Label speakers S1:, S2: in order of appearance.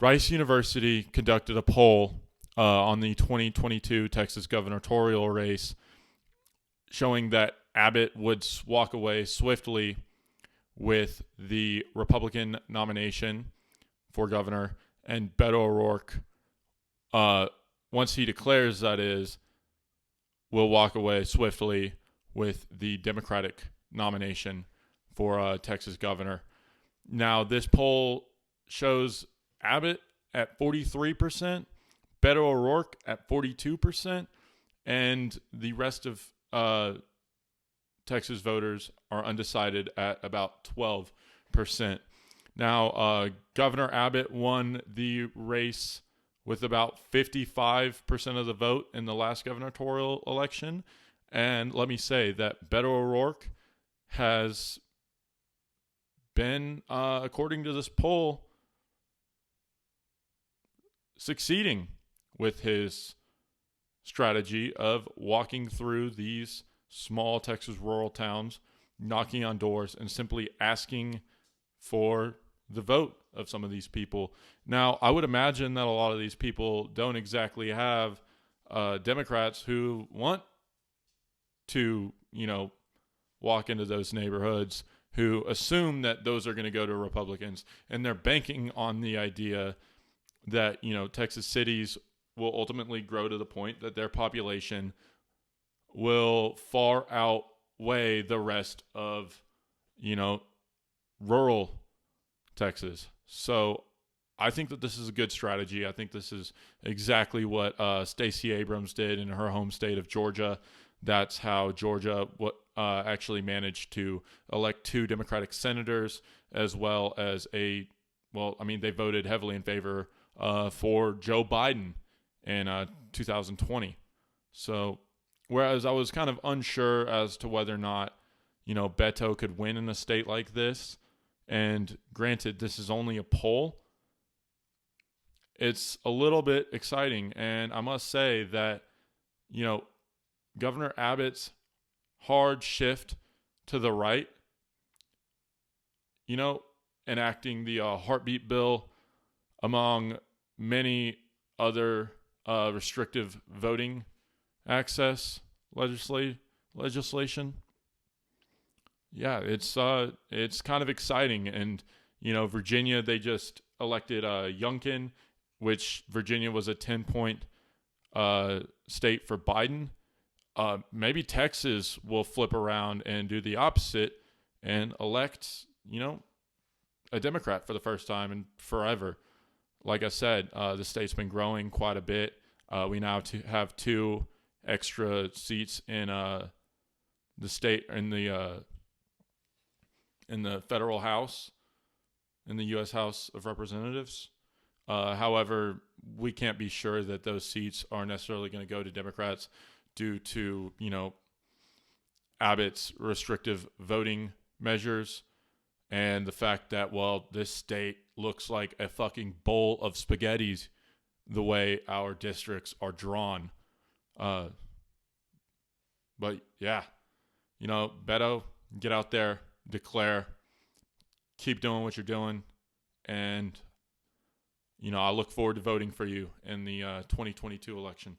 S1: Rice University conducted a poll on the 2022 Texas gubernatorial race showing that Abbott would walk away swiftly with the Republican nomination for governor, and Beto O'Rourke, once he declares that is, will walk away swiftly with the Democratic nomination for Texas governor. Now, this poll shows Abbott at 43%, Beto O'Rourke at 42%, and the rest of Texas voters are undecided at about 12%. Now, Governor Abbott won the race with about 55% of the vote in the last gubernatorial election. And let me say that Beto O'Rourke has been, according to this poll, succeeding with his strategy of walking through these small Texas rural towns, knocking on doors, and simply asking for the vote of some of these people. Now, I would imagine that a lot of these people don't exactly have Democrats who want to, walk into those neighborhoods, who assume that those are going to go to Republicans, and they're banking on the idea that, Texas cities will ultimately grow to the point that their population will far outweigh the rest of, rural Texas. So I think that this is a good strategy. I think this is exactly what Stacey Abrams did in her home state of Georgia. That's how Georgia actually managed to elect 2 Democratic senators, as well as they voted heavily in favor for Joe Biden in 2020. So whereas I was kind of unsure as to whether or not, Beto could win in a state like this, and granted, this is only a poll, it's a little bit exciting. And I must say that, Governor Abbott's hard shift to the right, enacting the heartbeat bill among many other restrictive voting access legislation. Yeah, it's kind of exciting. And, Virginia, they just elected Youngkin, which Virginia was a 10-point state for Biden. Maybe Texas will flip around and do the opposite and elect, a Democrat for the first time in forever. Like I said, the state's been growing quite a bit. We now have 2 extra seats in the state, in the federal House, in the U.S. House of Representatives. However, we can't be sure that those seats are necessarily going to go to Democrats due to, Abbott's restrictive voting measures and the fact that, this state looks like a fucking bowl of spaghettis the way our districts are drawn. But yeah, Beto, get out there, declare, keep doing what you're doing, and I look forward to voting for you in the 2022 election.